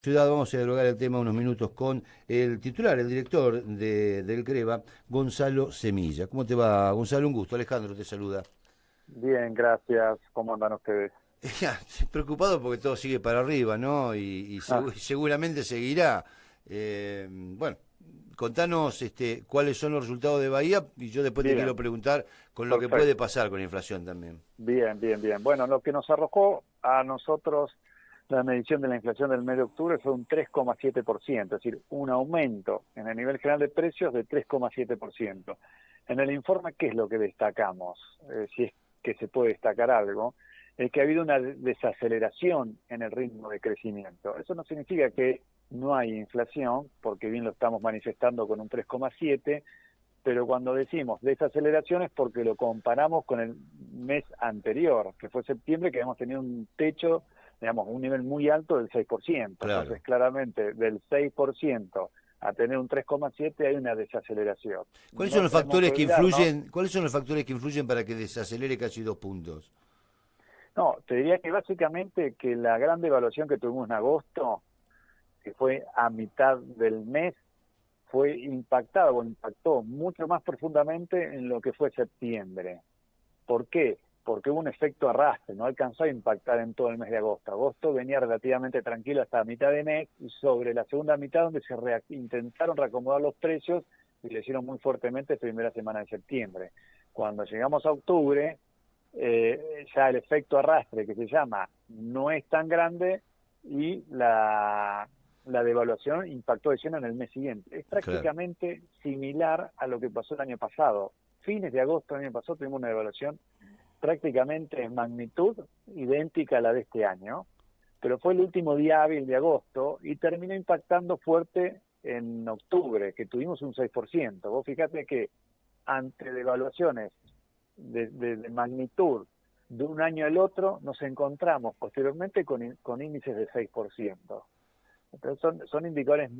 Ciudad, vamos a dialogar el tema unos minutos con el titular, el director del CREVA, Gonzalo Semilla. ¿Cómo te va, Gonzalo? Un gusto. Alejandro te saluda. Bien, gracias. ¿Cómo andan ustedes? Ya, preocupado porque todo sigue para arriba, ¿no? Ah, Seguramente seguirá. Bueno, contanos cuáles son los resultados de Bahía y yo después te quiero bien, preguntar con lo que puede perfecto. pasar con la inflación también. Bien, bien, bien. Bueno, lo que nos arrojó a nosotros la medición de la inflación del mes de octubre fue un 3,7%, es decir, un aumento en el nivel general de precios de 3,7%. En el informe, ¿qué es lo que destacamos? Si es que se puede destacar algo, es que ha habido una desaceleración en el ritmo de crecimiento. Eso no significa que no hay inflación, porque bien lo estamos manifestando con un 3,7%, pero cuando decimos desaceleración es porque lo comparamos con el mes anterior, que fue septiembre, que habíamos tenido un techo, digamos, un nivel muy alto del 6%. Entonces, Claro. claramente, del 6% a tener un 3,7 hay una desaceleración. ¿Cuáles son No los podemos factores que olvidarnos. influyen, cuáles son los factores que influyen para que desacelere casi 2 puntos? No, te diría que básicamente que la gran devaluación que tuvimos en agosto, que fue a mitad del mes, fue impactada o impactó mucho más profundamente en lo que fue septiembre. ¿Por qué? Porque hubo un efecto arrastre, no alcanzó a impactar en todo el mes de agosto. Agosto venía relativamente tranquilo hasta la mitad de mes y sobre la segunda mitad donde intentaron reacomodar los precios y lo hicieron muy fuertemente primera semana de septiembre. Cuando llegamos a octubre, ya el efecto arrastre que se llama no es tan grande y la devaluación impactó de lleno en el mes siguiente. Es Claro, prácticamente similar a lo que pasó el año pasado. Fines de agosto del año pasado tuvimos una devaluación prácticamente en magnitud idéntica a la de este año, pero fue el último día hábil de agosto y terminó impactando fuerte en octubre, que tuvimos un 6%. Vos fíjate que ante devaluaciones de magnitud de un año al otro, nos encontramos posteriormente con índices de 6%. Entonces son indicadores,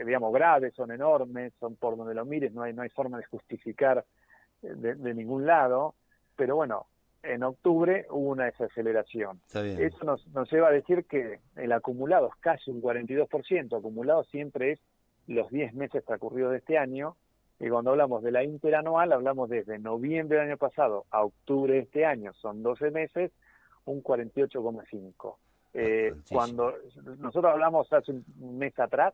digamos, graves, son enormes, son por donde lo mires, no hay forma de justificar de ningún lado, pero bueno, en octubre hubo una desaceleración. está bien. Eso nos lleva a decir que el acumulado es casi un 42%, acumulado siempre es los 10 meses transcurridos de este año, y cuando hablamos de la interanual, hablamos desde noviembre del año pasado a octubre de este año, son 12 meses, un 48,5. Altísimo. Cuando nosotros hablamos hace un mes atrás,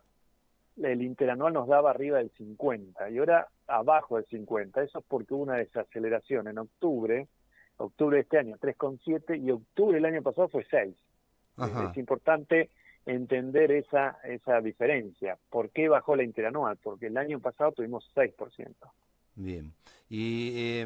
el interanual nos daba arriba del 50 y ahora abajo del 50. Eso es porque hubo una desaceleración en octubre de este año 3,7 y octubre del año pasado fue 6. Es Ajá, importante entender esa diferencia. ¿Por qué bajó la interanual? Porque el año pasado tuvimos 6%. bien. Y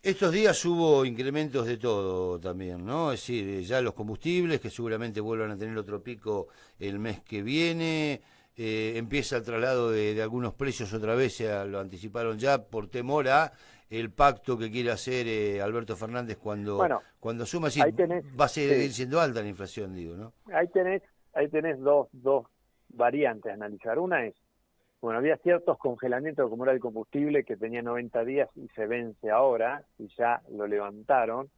estos días hubo incrementos de todo también, ¿no? Es decir, ya los combustibles, que seguramente vuelvan a tener otro pico el mes que viene, empieza el traslado de algunos precios otra vez, lo anticiparon ya por temor a el pacto que quiere hacer Alberto Fernández Bueno, cuando suma, sí, ahí tenés, va a seguir sí, siendo alta la inflación, digo, ¿no? ahí tenés, ahí tenés dos variantes a analizar. Una es, bueno, había ciertos congelamientos como era el combustible que tenía 90 días y se vence ahora y ya lo levantaron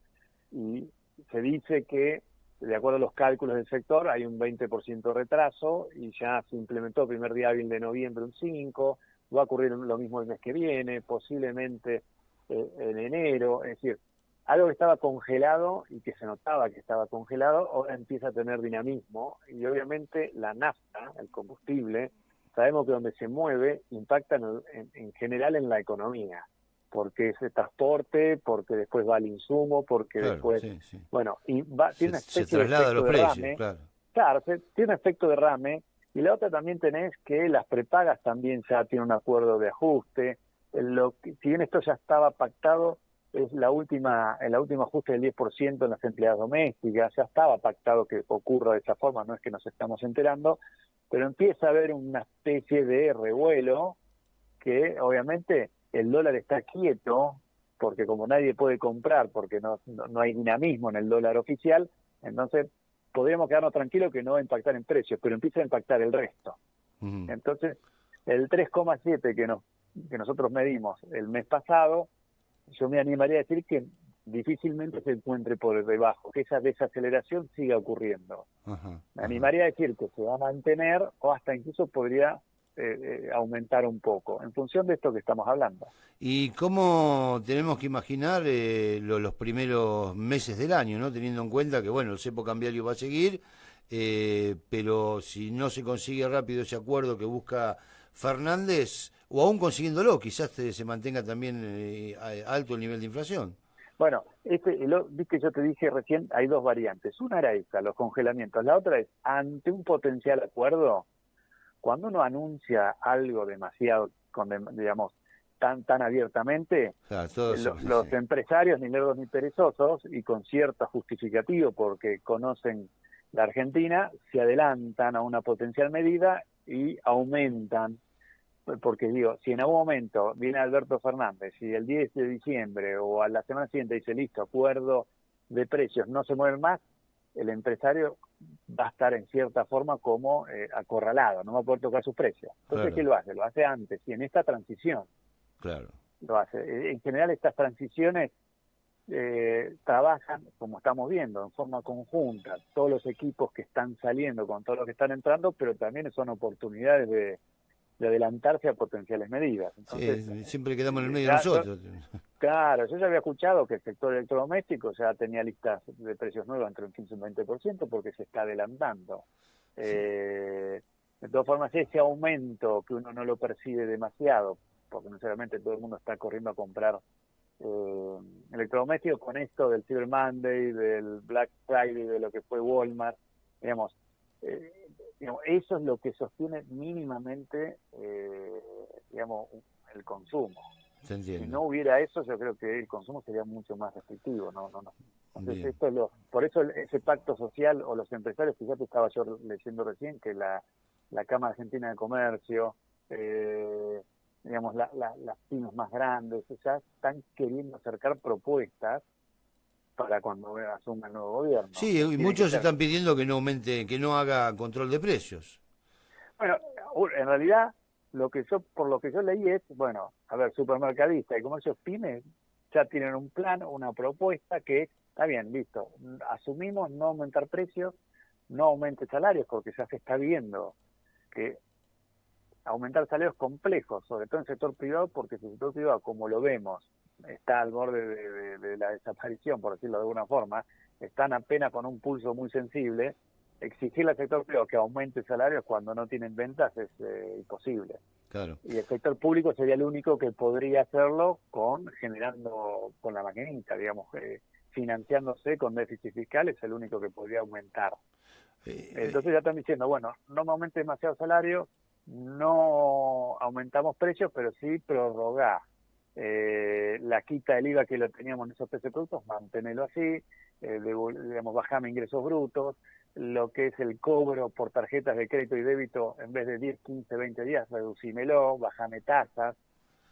y se dice que de acuerdo a los cálculos del sector hay un 20% de retraso y ya se implementó el primer día hábil de noviembre un 5, va a ocurrir lo mismo el mes que viene, posiblemente en enero, es decir, algo que estaba congelado y que se notaba que estaba congelado, ahora empieza a tener dinamismo y obviamente la nafta, el combustible, sabemos que donde se mueve impacta en general en la economía, porque es el transporte, porque después va el insumo, porque Claro, después, sí, sí. bueno, y tiene una Se especie de traslada a efecto los precios, derrame, claro. claro, tiene un efecto derrame, y la otra también tenés que las prepagas también ya tienen un acuerdo de ajuste, si bien esto ya estaba pactado, es el último ajuste del 10% en las empleadas domésticas, ya estaba pactado que ocurra de esa forma, no es que nos estamos enterando, pero empieza a haber una especie de revuelo que obviamente el dólar está quieto, porque como nadie puede comprar, porque no hay dinamismo en el dólar oficial, entonces podríamos quedarnos tranquilos que no va a impactar en precios, pero empieza a impactar el resto. Ujú. Entonces, el 3,7 que nosotros medimos el mes pasado, yo me animaría a decir que difícilmente se encuentre por debajo, que esa desaceleración siga ocurriendo. Ajá, Me animaría a decir que se va a mantener o hasta incluso podría aumentar un poco, en función de esto que estamos hablando. ¿Y cómo tenemos que imaginar los primeros meses del año, ¿no? Teniendo en cuenta que, bueno, el cepo cambiario va a seguir, pero si no se consigue rápido ese acuerdo que busca Fernández, o aún consiguiéndolo, quizás se mantenga también alto el nivel de inflación. Bueno, viste, yo te dije recién, hay dos variantes. Una era esta, los congelamientos. La otra es, ante un potencial acuerdo, cuando uno anuncia algo demasiado, digamos, tan abiertamente, Claro, todo eso, los sí. empresarios, ni lerdos ni perezosos, y con cierto justificativo, porque conocen la Argentina, se adelantan a una potencial medida y aumentan. Porque digo, si en algún momento viene Alberto Fernández y el 10 de diciembre o a la semana siguiente dice, listo, acuerdo de precios, no se mueven más, el empresario va a estar en cierta forma como acorralado, no va a poder tocar sus precios. Entonces, Claro, ¿qué lo hace? Lo hace antes y en esta transición claro. lo hace. En general, estas transiciones trabajan, como estamos viendo, en forma conjunta, todos los equipos que están saliendo con todos los que están entrando, pero también son oportunidades de adelantarse a potenciales medidas. Entonces, Sí, siempre quedamos en el medio ya, nosotros. claro, yo ya había escuchado que el sector electrodoméstico ya tenía listas de precios nuevas entre un 15 y un 20% porque se está adelantando. Sí, De todas formas, ese aumento que uno no lo percibe demasiado, porque no necesariamente todo el mundo está corriendo a comprar electrodomésticos, con esto del Cyber Monday, del Black Friday, de lo que fue Walmart, digamos, eso es lo que sostiene mínimamente, digamos, el consumo. se Si entiende. no hubiera eso, yo creo que el consumo sería mucho más restrictivo. Entonces, Bien. por eso ese pacto social o los empresarios, fíjate, estaba yo leyendo recién que la Cámara Argentina de Comercio, digamos, las pymes más grandes, ya están queriendo acercar propuestas para cuando asuma el nuevo gobierno. Sí, y Tiene que muchos ser. están pidiendo que no aumente, que no haga control de precios. Bueno, en realidad, por lo que yo leí es, bueno, a ver, supermercadistas y comercios pymes ya tienen un plan, una propuesta que está bien, listo, asumimos no aumentar precios, no aumente salarios, porque ya se está viendo que aumentar salarios complejos, sobre todo en el sector privado, porque el sector privado, como lo vemos, está al borde de la desaparición, por decirlo de alguna forma, están apenas con un pulso muy sensible. Exigirle al sector privado que aumente salarios cuando no tienen ventas es imposible. Claro. Y el sector público sería el único que podría hacerlo generando con la maquinita, digamos, financiándose con déficit fiscal, es el único que podría aumentar. Entonces ya están diciendo, bueno, no me aumente demasiado salario, no aumentamos precios, pero sí prorrogar la quita del IVA que lo teníamos en esos 13 productos, mantenerlo así, digamos, bajame ingresos brutos, lo que es el cobro por tarjetas de crédito y débito, en vez de 10, 15, 20 días, reducímelo, bajame tasas,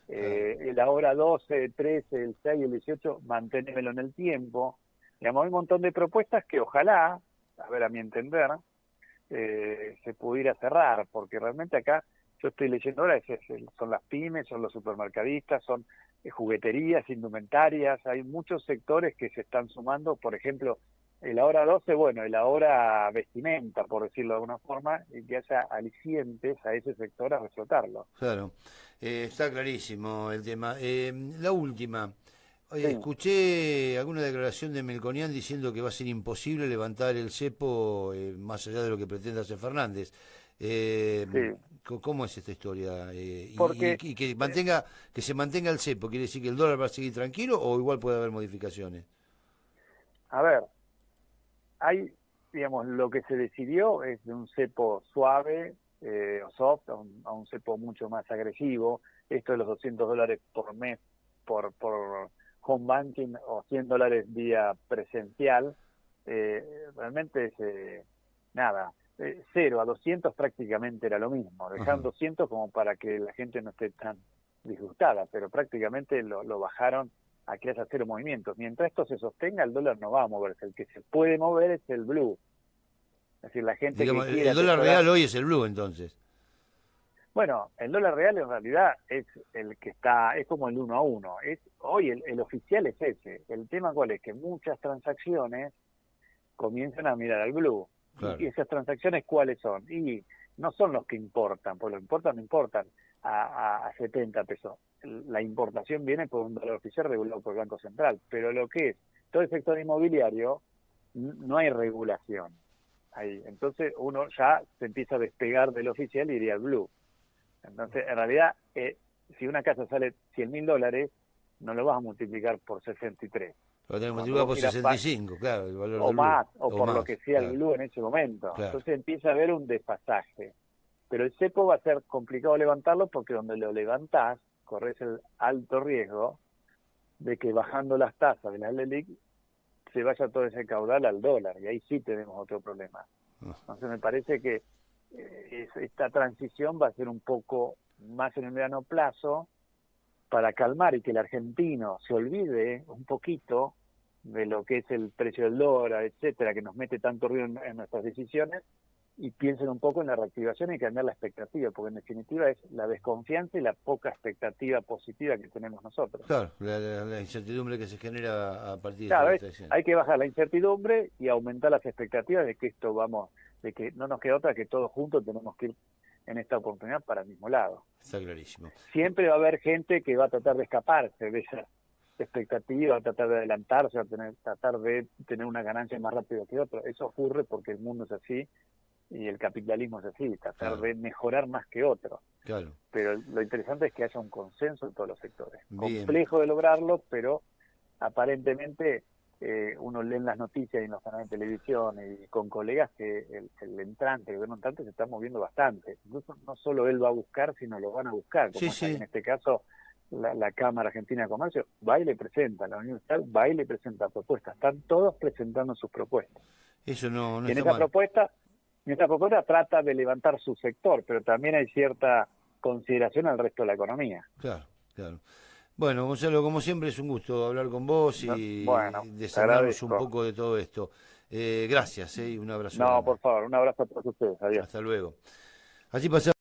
Claro. el ahora 12, 13, el 6, el 18, manténemelo en el tiempo. Digamos, hay un montón de propuestas que ojalá, a ver, a mi entender, se pudiera cerrar, porque realmente acá yo estoy leyendo ahora, son las pymes, son los supermercadistas, son jugueterías, indumentarias, hay muchos sectores que se están sumando, por ejemplo, el ahora 12, bueno, el ahora vestimenta, por decirlo de alguna forma, y que haya alicientes a ese sector a reflotarlo. Claro, está clarísimo el tema. La última, Sí, escuché alguna declaración de Melconian diciendo que va a ser imposible levantar el cepo más allá de lo que pretenda hacer Fernández. Eh, sí, ¿Cómo es esta historia? porque, Y que se mantenga el cepo, ¿quiere decir que el dólar va a seguir tranquilo o igual puede haber modificaciones? a ver, hay, digamos, lo que se decidió es de un cepo suave o soft a un cepo mucho más agresivo. Esto de los $200 por mes por home banking o $100 vía presencial, realmente es nada. 0 a 200 prácticamente era lo mismo. Dejaron Ajá. 200 como para que la gente no esté tan disgustada, pero prácticamente lo bajaron a que haya cero movimientos. Mientras esto se sostenga, el dólar no va a moverse. El que se puede mover es el blue. Es decir, la gente que Digamos, quiere el dólar atesorar. real hoy es el blue entonces. Bueno, el dólar real en realidad es el que está, es como el 1 a 1. Hoy el oficial es ese. El tema cuál es, que muchas transacciones comienzan a mirar al blue. Claro. ¿Y esas transacciones cuáles son? Y no son los que importan, porque los que importan no importan a 70 pesos. La importación viene por un dólar oficial regulado por el Banco Central, pero lo que es todo el sector inmobiliario, no hay regulación ahí. Entonces uno ya se empieza a despegar del oficial y iría al blue. Entonces, en realidad, si una casa sale $100.000, no lo vas a multiplicar por 63. Lo tenemos que multiplicar por 65, claro, el valor o del más, blue. o por más, lo que sea claro. el blue en ese momento. Claro. Entonces empieza a haber un desfasaje. Pero el cepo va a ser complicado levantarlo porque donde lo levantás, corres el alto riesgo de que bajando las tasas de la LELIQ se vaya todo ese caudal al dólar, y ahí sí tenemos otro problema. Entonces me parece que esta transición va a ser un poco más en el mediano plazo para calmar y que el argentino se olvide un poquito de lo que es el precio del dólar, etcétera, que nos mete tanto ruido en nuestras decisiones, y piensen un poco en la reactivación y cambiar la expectativa, porque en definitiva es la desconfianza y la poca expectativa positiva que tenemos nosotros. Claro, la incertidumbre que se genera a partir claro, de esta hay que bajar la incertidumbre y aumentar las expectativas de que de que no nos queda otra que todos juntos tenemos que ir en esta oportunidad para el mismo lado. Está clarísimo. Siempre va a haber gente que va a tratar de escaparse de esa expectativa, va a tratar de adelantarse, va a tratar de tener una ganancia más rápido que otro. Eso ocurre porque el mundo es así y el capitalismo es así, tratar de mejorar más que otro. Claro. Pero lo interesante es que haya un consenso en todos los sectores. Bien. Complejo de lograrlo, pero aparentemente uno lee en las noticias y en los canales de televisión y con colegas que el entrante, el gobierno entrante se está moviendo bastante. Incluso no solo él va a buscar, sino lo van a buscar. Como en este caso la Cámara Argentina de Comercio va y le presenta, la Unión Estatal va y le presenta propuestas. Están todos presentando sus propuestas. Eso no y en esta propuesta trata de levantar su sector, pero también hay cierta consideración al resto de la economía. Claro, claro. Bueno, Gonzalo, como siempre es un gusto hablar con vos y desahogarnos un poco de todo esto. Gracias, y un abrazo. No, por favor, un abrazo a todos ustedes. Adiós. Hasta luego. Así pasa.